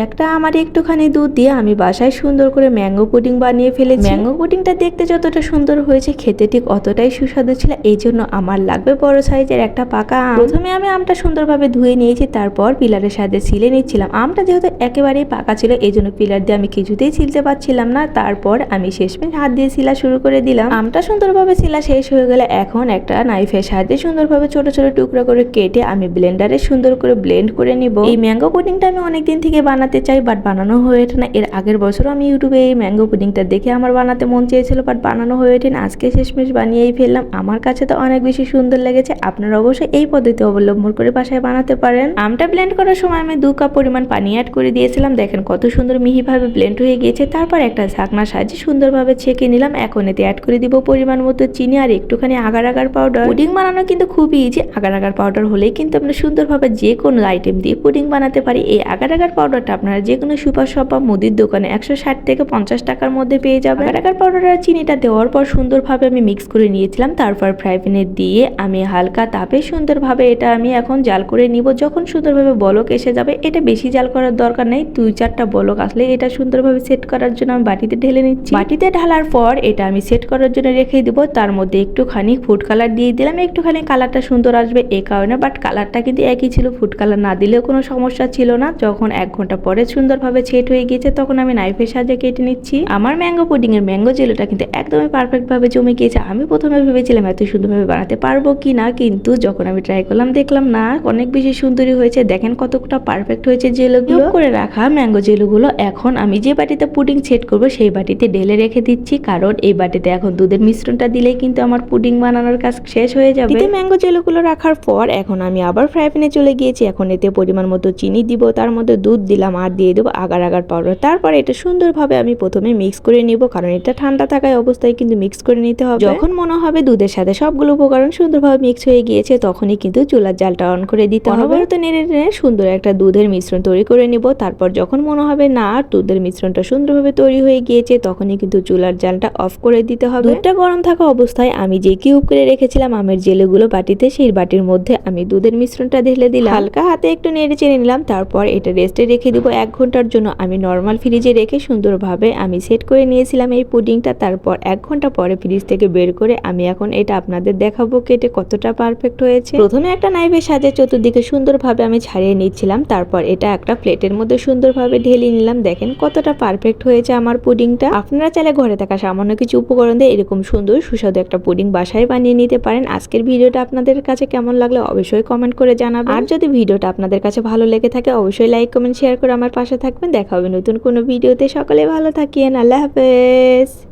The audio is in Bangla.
একটা আমার একটুখানি দুধ দিয়ে আমি বাসায় সুন্দর করে ম্যাঙ্গো পুডিং বানিয়ে ফেলেছি। ম্যাঙ্গো পুডিংটা দেখতে যতটা সুন্দর হয়েছে খেতে ঠিক অতটাই সুস্বাদু ছিল। এই জন্য আমার লাগবে বড় সাইজের একটা পাকা আম। প্রথমে আমি আমটা সুন্দরভাবে ধুয়ে নিয়েছি, তারপর পিলারের সাথে ছিলে নিচ্ছিলাম। আমটা যেহেতু একেবারেই পাকা ছিল এই জন্য পিলার দিয়ে আমি কিছুতেই ছিলতে পারছিলাম না। তারপর আমি শেষমেশ হাত দিয়ে ছিলা শুরু করে দিলাম। আমটা সুন্দরভাবে ছিলা শেষ হয়ে গেলে এখন একটা নাইফের সাহায্যে সুন্দরভাবে ছোট ছোট টুকরা করে কেটে আমি ব্লেন্ডারে সুন্দর করে ব্লেন্ড করে নিব। এই ম্যাঙ্গো পুডিংটা আমি অনেকদিন থেকে বানাতে চাই, বাট বানানো হয়ে ওঠে না। এর আগের বছর আমি ইউটিউবে এই ম্যাঙ্গো পুডিংটা দেখে আমার বানাতে মন চেয়েছিল, বাট বানানো হয়ে ওঠে না। আজকে শেষমেশ বানিয়েই ফেললাম। আমার কাছে তো অনেক বেশি সুন্দর লেগেছে। আপনারা অবশ্যই এই পদ্ধতি অবলম্বন করে বাসায় বানাতে পারেন। আমটা ব্লেন্ড করার সময় আমি 2 কাপ পরিমাণ পানি অ্যাড করে দিয়েছিলাম। দেখেন কত সুন্দর মিহিভাবে ব্লেন্ড হয়ে গিয়েছে। তারপর একটা ঢাকনার সাহায্যে সুন্দরভাবে ছেঁকে নিলাম। এখন এতে অ্যাড করে দিব পরিমাণ মতো চিনি আর একটুখানি আগার আগার পাউডার। পুডিং বানানো কিন্তু খুবই ইজি। আগার আগার পাউডার হলেই কিন্তু আমরা সুন্দরভাবে যে কোনো আইটেম দিয়ে পুডিং বানাতে পারি। এই আগার আগার পাউডারটা আপনারা যে কোনো সুপার শপ বা মুদির দোকানে 160 থেকে 50 টাকার মধ্যে পেয়ে যাবেন। আগার আগার পাউডার আর চিনিটা দেওয়ার পর সুন্দরভাবে আমি মিক্স করে নিয়েছিলাম। তারপর ফ্রাই প্যানে দিয়ে আমি হালকা তাপে সুন্দরভাবে এটা আমি এখন জাল করে নিব। যখন সুন্দরভাবে বলক এসে যাবে, এটা বেশি জাল করার দরকার নেই। 2-4টা বলক আসলে এটা সুন্দরভাবে সেট করার জন্য আমি বাটিতে ঢেলে নিচ্ছি। বাটিতে ঢালার পর এটা আমি সেট করার জন্য রেখে দিব। তার মধ্যে একটুখানি ফুড কালার দিয়ে দিলাম। একটুখানি কালারটা সুন্দর আসবে এই কারণে, বাট কালারটা কিন্তু একই ছিল। ফুড কালার না দিলেও কোনো সমস্যা ছিল না। যখন 1 ঘন্টা পরে সুন্দরভাবে সেট হয়ে গিয়েছে তখন আমি নাইফের সাহায্যে কেটে নিচ্ছি। আমার ম্যাঙ্গো পুডিং এর ম্যাঙ্গো জেলোটা কিন্তু একদমই পারফেক্ট ভাবে জমে গিয়েছে। আমি প্রথমে ভেবেছিলাম এত সুন্দরভাবে বানাতে পারবো কি না, কিন্তু যখন আমি ট্রাই করলাম দেখলাম না, অনেক বেশি সুন্দরই হয়েছে। দেখেন কতটা পারফেক্ট হয়েছে জেলোগুলো। করে রাখা ম্যাঙ্গো জেলোগুলো এখন আমি যে বাটিতে পুডিং সেট করব সেই বাটিতে ঢেলে রেখে দিচ্ছি, কারণ এই বাটিতে এখন দুধের মিশ্রণটা দিলেই কিন্তু আমার পুডিং বানানোর কাজ শেষ হয়ে যাবে। এতে ম্যাঙ্গো জেলোগুলো রাখার পর এখন আমি আবার ফ্রাই প্যানে চলে গিয়েছি। এখন এতে পরিমাণ মতো চিনি দিব, তার মধ্যে দুধ দিলাম আর দিয়ে দেবো আগার আগার পাউডার। তারপর এটা সুন্দরভাবে আমি প্রথমে মিক্স করে নিব, কারণ এটা ঠান্ডা থাকায় অবস্থায় কিন্তু মিক্স করে নিতে হবে। যখন মনে হবে দুধের সাথে সবগুলো উপকরণ সুন্দরভাবে মিক্স হয়ে গিয়েছে তখনই কিন্তু চুলার জালটা অন করে দিতে হবে। অনবরত নেড়ে নেড়ে সুন্দর একটা দুধের মিশ্রণ তৈরি করে নিব। তারপর যখন মনে হবে না দুধের মিশ্রণটা সুন্দরভাবে তৈরি হয়ে গিয়েছে তখনই কিন্তু চুলার জালটা অফ করে দিতে হবে। দুধটা গরম থাকা অবস্থায় আমি যে কিউব করে রেখেছিলাম আমের জেলোগুলো বাটিতে, সেই বাটির মধ্যে আমি দুধের মিশ্রণটা ঢেলে দিলাম। হালকা হাতে একটু নেড়ে চেড়ে নিলাম। তারপর এটা রেস্টে রেখে দিব 1 ঘন্টার জন্য। আমি নর্মাল ফ্রিজে রেখে সুন্দরভাবে আমি সেট করে নিয়েছিলাম এই পুডিংটা। তারপর 1 ঘন্টা পরে ফ্রিজ থেকে বের করে আমি এখন এটা আপনাদের দেখাবো কেটে কতটা পারফেক্ট হয়েছে। প্রথমে একটা নাইফের সাথে চতুর্দিকে সুন্দরভাবে আমি ছাড়িয়ে নিচ্ছিলাম। তারপর এটা একটা প্লেটের মধ্যে সুন্দরভাবে ঢেলে নিলাম। দেখেন কতটা পারফেক্ট হয়েছে আমার পুডিংটা। আপনারা চাইলে ঘরে থাকা সামান্য কিছু উপকরণ দিয়ে এরকম সুন্দর সুস্বাদু একটা পুডিং বাসায় বানিয়ে নিতে পারেন। আজকের ভিডিওটা আপনাদের কাছে কেমন লাগলো অবশ্যই কমেন্ট করে জানাবেন। আর যদি ভিডিওটা আপনাদের কাছে ভালো লেগে থাকে অবশ্যই লাইক কমেন্ট শেয়ার করে আমার পাশে থাকবেন। দেখা হবে নতুন কোনো ভিডিওতে। সকলে ভালো থাকেন। আল্লাহ হাফেজ।